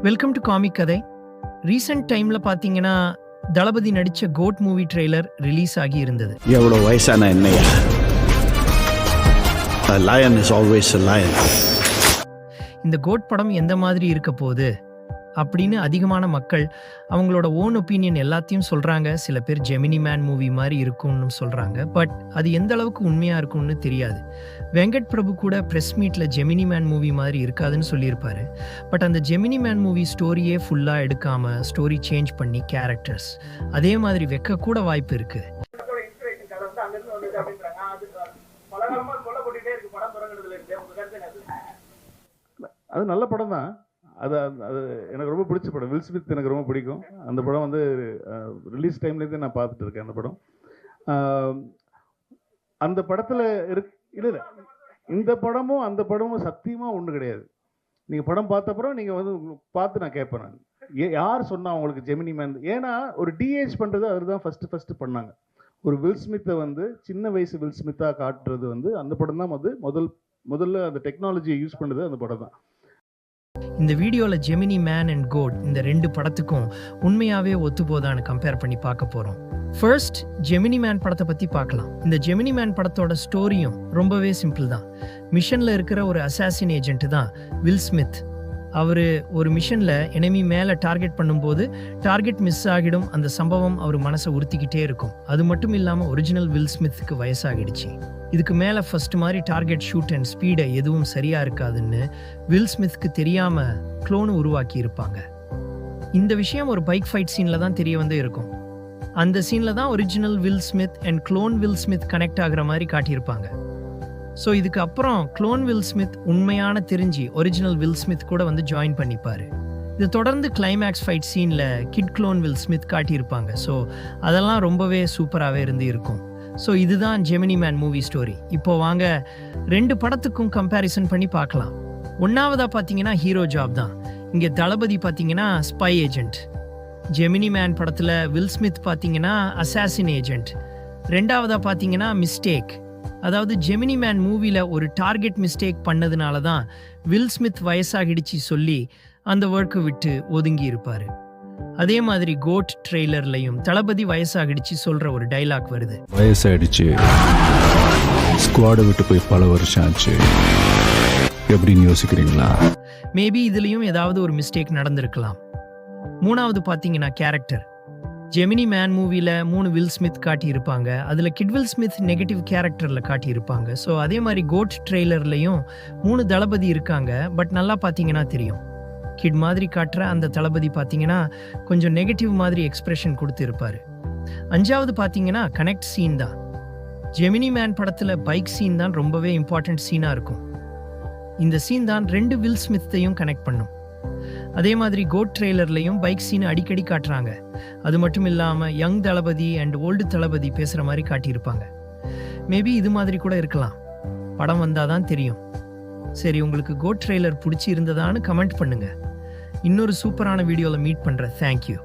Welcome to comic கதை. Recent டைம்ல பாத்தீங்கன்னா தளபதி நடிச்ச கோட் மூவி ட்ரெய்லர் ரிலீஸ் ஆகி இருந்தது. எவ்வளோ வயசான என்னையா, a lion is always a lion. இந்த கோட் படம் எந்த மாதிரி இருக்க போகுது அப்படின்னு அதிகமான மக்கள் அவங்களோட ஓன் ஒப்பீனியன் எல்லாத்தையும் சொல்றாங்க. சில பேர் ஜெமினி மேன் மூவி மாதிரி இருக்கும்னு சொல்றாங்க. பட் அது எந்த அளவுக்கு உண்மையா இருக்கும்னு தெரியாது. வெங்கட் பிரபு கூட பிரஸ் மீட்ல ஜெமினி மேன் மூவி மாதிரி இருக்காதுன்னு சொல்லியிருப்பாரு. பட் அந்த ஜெமினி மேன் மூவி ஸ்டோரியே ஃபுல்லா எடுக்காம ஸ்டோரி சேஞ்ச் பண்ணி கேரக்டர்ஸ் அதே மாதிரி வைக்க கூட வாய்ப்பு இருக்கு. அது நல்ல படம் தான். அது அது எனக்கு ரொம்ப பிடிச்ச படம். வில் ஸ்மித் எனக்கு ரொம்ப பிடிக்கும். அந்த படம் வந்து ரிலீஸ் டைம்லேருந்தே நான் பார்த்துட்டு இருக்கேன். அந்த படம் அந்த படத்தில் இல்லை இந்த படமும் அந்த படமும் சத்தியமாக ஒன்று கிடையாது. நீங்கள் படம் பார்த்த அப்புறம் நீங்கள் வந்து பார்த்து நான் கேட்பேன், நான் யார் சொன்னா அவங்களுக்கு ஜெமினி மேன்? ஏன்னா ஒரு டிஏஜ் பண்ணுறது அவர் தான் ஃபஸ்ட்டு பண்ணாங்க. ஒரு வில் ஸ்மித்தை வந்து சின்ன வயசு வில் ஸ்மித்தாக காட்டுறது வந்து அந்த படம் தான் வந்து முதல்ல அந்த டெக்னாலஜியை யூஸ் பண்ணுறது அந்த படம் தான். இந்த வீடியோவில் ஜெமினி மேன் அண்ட் கோட் இந்த ரெண்டு படத்துக்கும் உண்மையாகவே ஒத்து போதான்னு கம்பேர் பண்ணி பார்க்க போகிறோம். ஃபர்ஸ்ட் ஜெமினி மேன் படத்தை பற்றி பார்க்கலாம். இந்த ஜெமினி மேன் படத்தோட ஸ்டோரியும் ரொம்பவே சிம்பிள் தான். மிஷனில் இருக்கிற ஒரு அசாசின் ஏஜென்ட் தான் வில் ஸ்மித். அவர் ஒரு மிஷனில் எனிமி மேலே டார்கெட் பண்ணும்போது டார்கெட் மிஸ் ஆகிடும். அந்த சம்பவம் அவர் மனசை உறுத்திக்கிட்டே இருக்கும். அது மட்டும் இல்லாமல் ஒரிஜினல் வில் ஸ்மித்துக்கு வயசாகிடுச்சு. இதுக்கு மேலே ஃபர்ஸ்ட் மாதிரி டார்கெட் ஷூட் அண்ட் ஸ்பீடை எதுவும் சரியாக இருக்காதுன்னு வில் ஸ்மித்க்கு தெரியாமல் க்ளோனு உருவாக்கி இருப்பாங்க. இந்த விஷயம் ஒரு பைக் ஃபைட் சீனில் தான் தெரிய வந்து இருக்கும். அந்த சீனில் தான் original will Smith and clone will Smith connect ஆகிற மாதிரி காட்டியிருப்பாங்க. ஸோ இதுக்கு அப்புறம் க்ளோன் வில் ஸ்மித் உண்மையான தெரிஞ்சு ஒரிஜினல் வில் ஸ்மித் கூட வந்து ஜாயின் பண்ணிப்பார். இது தொடர்ந்து கிளைமேக்ஸ் ஃபைட் சீனில் கிட் க்ளோன் வில் ஸ்மித் காட்டியிருப்பாங்க. ஸோ அதெல்லாம் ரொம்பவே சூப்பராகவே இருந்து இருக்கும். ஸோ இதுதான் ஜெமினி மேன் மூவி ஸ்டோரி. இப்போ வாங்க ரெண்டு படத்துக்கும் கம்பேரிசன் பண்ணி பார்க்கலாம். ஒன்றாவதாக பார்த்தீங்கன்னா ஹீரோ ஜாப் தான். இங்கே தளபதி பார்த்தீங்கன்னா ஸ்பை ஏஜென்ட். ஜெமினி மேன் படத்தில் வில் ஸ்மித் பார்த்தீங்கன்னா அசாசின் ஏஜென்ட். ரெண்டாவதாக பார்த்தீங்கன்னா மிஸ்டேக். அதாவது ஜெமினி மேன் மூவியில் ஒரு டார்கெட் மிஸ்டேக் பண்ணதுனால தான் வில் ஸ்மித் வயசாகிடுச்சு சொல்லி அந்த ஒர்க்கை விட்டு ஒதுங்கி இருப்பார். அதே மாதிரி கோட் ட்ரெய்லர்லையும் தளபதி வயசாகிடுச்சு சொல்ற ஒரு டைலாக் வருது. வயசாயிடுச்சு, ஸ்குவாடை விட்டு போய் பல வருஷம் ஆச்சு, எப்படின்னு யோசிக்கிறீங்களா? மேபி இதுலயும் ஏதாவது ஒரு மிஸ்டேக் நடந்திருக்கலாம். மூணாவது பார்த்தீங்கன்னா கேரக்டர். ஜெமினி மேன் மூவியில் 3 வில் ஸ்மித் காட்டியிருப்பாங்க. அதில் கிட் வில் ஸ்மித் நெகட்டிவ் கேரக்டரில் காட்டியிருப்பாங்க. ஸோ அதே மாதிரி கோட் ட்ரெய்லர்லையும் 3 தளபதி இருக்காங்க. பட் நல்லா பார்த்தீங்கன்னா தெரியும், கிட் மாதிரி காட்டுற அந்த தளபதி பார்த்தீங்கன்னா கொஞ்சம் நெகட்டிவ் மாதிரி எக்ஸ்பிரஷன் கொடுத்து இருப்பார். அஞ்சாவது பார்த்தீங்கன்னா கனெக்ட் சீன் தான். ஜெமினி மேன் படத்தில் பைக் சீன் தான் ரொம்பவே இம்பார்ட்டன்ட் சீனாக இருக்கும். இந்த சீன் தான் 2 வில் ஸ்மித்தையும் கனெக்ட் பண்ணும். அதே மாதிரி கோட் ட்ரெய்லர்லையும் பைக் சீன் அடிக்கடி காட்டுறாங்க. அது மட்டும் இல்லாமல் யங் தளபதி அண்ட் ஓல்டு தளபதி பேசுகிற மாதிரி காட்டியிருப்பாங்க. மேபி இது மாதிரி கூட இருக்கலாம். படம் வந்தால் தான் தெரியும். சரி, உங்களுக்கு கோட் ட்ரெய்லர் பிடிச்சி இருந்ததான்னு கமெண்ட் பண்ணுங்க. இன்னொரு சூப்பரான வீடியோவில் மீட் பண்ணுறேன். தேங்க்யூ.